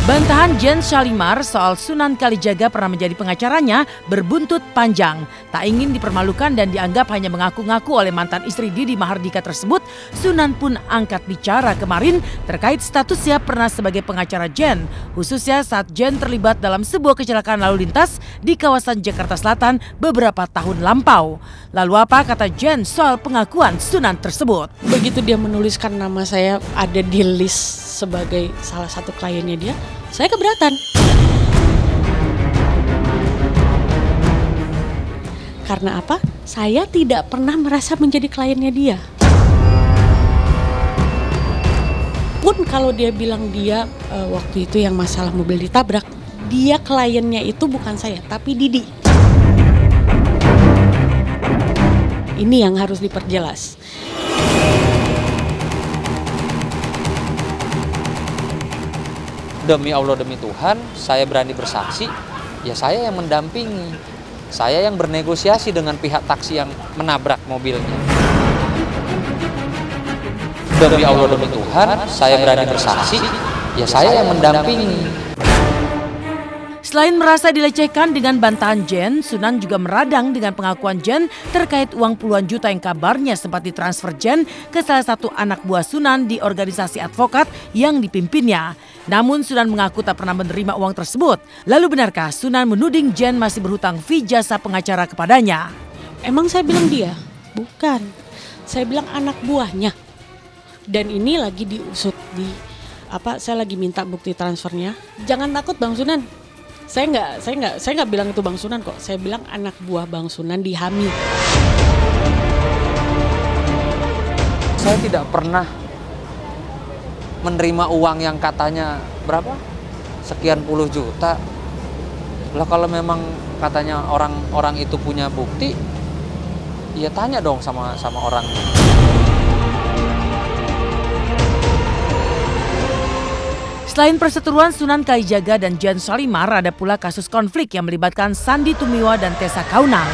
Bantahan Jen Shalimar soal Sunan Kalijaga pernah menjadi pengacaranya berbuntut panjang. Tak ingin dipermalukan dan dianggap hanya mengaku-ngaku oleh mantan istri Didi Mahardika tersebut, Sunan pun angkat bicara kemarin terkait statusnya pernah sebagai pengacara Jen, khususnya saat Jen terlibat dalam sebuah kecelakaan lalu lintas di kawasan Jakarta Selatan beberapa tahun lampau. Lalu apa kata Jen soal pengakuan Sunan tersebut? Begitu dia menuliskan nama saya ada di list sebagai salah satu kliennya dia, saya keberatan. Karena apa? Saya tidak pernah merasa menjadi kliennya dia. Pun kalau dia bilang dia waktu itu yang masalah mobil ditabrak, dia kliennya itu bukan saya, tapi Didi. Ini yang harus diperjelas. Demi Allah, demi Tuhan, saya berani bersaksi, ya saya yang mendampingi. Saya yang bernegosiasi dengan pihak taksi yang menabrak mobilnya. Demi Allah, demi Tuhan, saya berani bersaksi, ya saya yang mendampingi. Selain merasa dilecehkan dengan bantahan Jen, Sunan juga meradang dengan pengakuan Jen terkait uang puluhan juta yang kabarnya sempat ditransfer Jen ke salah satu anak buah Sunan di organisasi advokat yang dipimpinnya. Namun Sunan mengaku tak pernah menerima uang tersebut. Lalu benarkah Sunan menuding Jen masih berhutang fee jasa pengacara kepadanya? Emang saya bilang dia? Bukan. Saya bilang anak buahnya. Dan ini lagi diusut saya lagi minta bukti transfernya. Jangan takut Bang Sunan. Saya nggak bilang itu Bang Sunan kok. Saya bilang anak buah Bang Sunan di HAMI. Saya tidak pernah menerima uang yang katanya berapa? Sekian puluh juta. Lah kalau memang katanya orang itu punya bukti, ya tanya dong sama orangnya. Selain perseteruan Sunan Kalijaga dan Jen Shalimar, ada pula kasus konflik yang melibatkan Sandy Tumiwa dan Tessa Kaunang.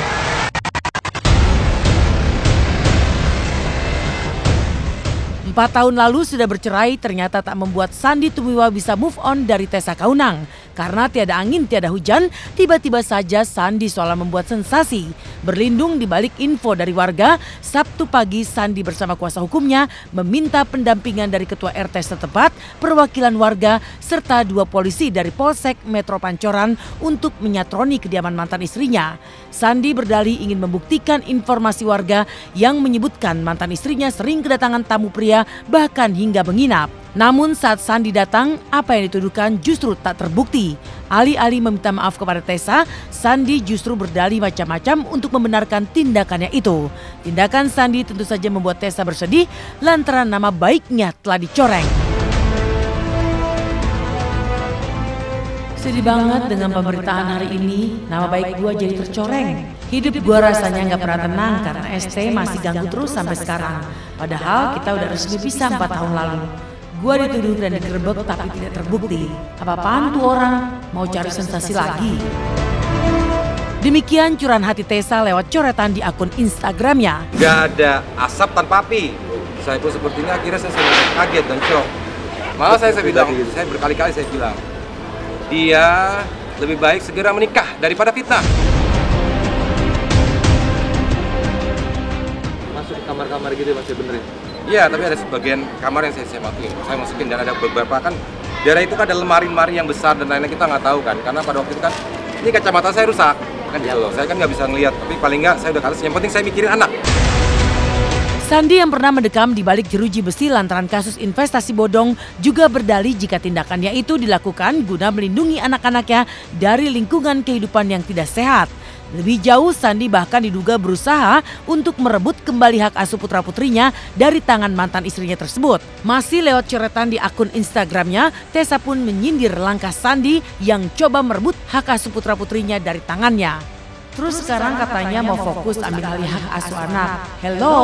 4 tahun lalu sudah bercerai, ternyata tak membuat Sandy Tumiwa bisa move on dari Tessa Kaunang. Karena tiada angin, tiada hujan, tiba-tiba saja Sandy seolah membuat sensasi. Berlindung di balik info dari warga, Sabtu pagi Sandy bersama kuasa hukumnya meminta pendampingan dari ketua RT setempat, perwakilan warga, serta 2 polisi dari Polsek Metro Pancoran untuk menyatroni kediaman mantan istrinya. Sandy berdalih ingin membuktikan informasi warga yang menyebutkan mantan istrinya sering kedatangan tamu pria bahkan hingga menginap. Namun saat Sandy datang, apa yang dituduhkan justru tak terbukti. Alih-alih meminta maaf kepada Tessa, Sandy justru berdalih macam-macam untuk membenarkan tindakannya itu. Tindakan Sandy tentu saja membuat Tessa bersedih lantaran nama baiknya telah dicoreng. Sedih banget dengan pemberitaan hari ini, nama baik gua jadi tercoreng. Hidup gua rasanya nggak pernah tenang karena ST masih ganggu terus sampai sekarang. Padahal kita udah resmi pisah 4 tahun lalu. Gua dituduh dan digerebek tapi tidak terbukti. Apa-apaan tuh orang mau cari sensasi lagi? Demikian curahan hati Tessa lewat coretan di akun Instagramnya. Gak ada asap tanpa api. Saya pun seperti ini akhirnya saya kaget dan shock. Malah saya bilang, saya berkali-kali saya bilang, dia lebih baik segera menikah daripada fitnah. Masuk kamar-kamar gitu masih benerin? Iya, tapi ada sebagian kamar yang saya masukin dan ada beberapa kan daerah itu kan ada lemari-lemari yang besar dan lainnya kita nggak tahu kan, karena pada waktu itu kan ini kacamata saya rusak kan gitu loh, saya kan nggak bisa ngelihat, tapi paling nggak saya udah kalah, yang penting saya mikirin anak. Sandy yang pernah mendekam di balik jeruji besi lantaran kasus investasi bodong juga berdalih jika tindakannya itu dilakukan guna melindungi anak-anaknya dari lingkungan kehidupan yang tidak sehat. Lebih jauh, Sandy bahkan diduga berusaha untuk merebut kembali hak asuh putra-putrinya dari tangan mantan istrinya tersebut. Masih lewat coretan di akun Instagramnya, Tessa pun menyindir langkah Sandy yang coba merebut hak asuh putra-putrinya dari tangannya. Terus sekarang katanya mau fokus ambil alih hak asuh anak. Hello,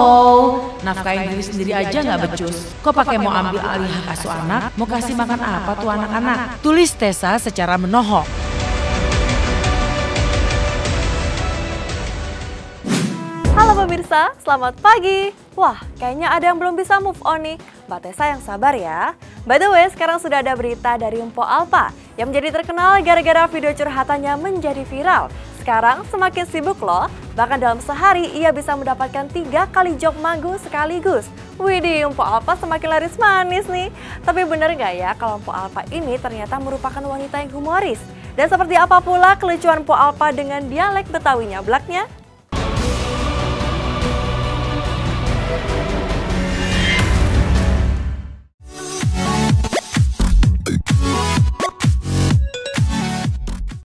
nafkahin diri sendiri aja nggak becus. Kok pakai mau ambil alih hak asuh anak? Mau kasih makan apa tuh anak-anak? Tulis Tessa secara menohok. Halo pemirsa, selamat pagi. Wah, kayaknya ada yang belum bisa move on nih. Mbak Tessa yang sabar ya. By the way, sekarang sudah ada berita dari Empo Alfa. yang menjadi terkenal gara-gara video curhatannya menjadi viral. Sekarang semakin sibuk loh, bahkan dalam sehari ia bisa mendapatkan 3 kali job manggung sekaligus. Widih, Mpok Alpa semakin laris manis nih. Tapi bener nggak ya kalau Mpok Alpa ini ternyata merupakan wanita yang humoris? Dan seperti apa pula kelucuan Mpok Alpa dengan dialek Betawi nyablaknya?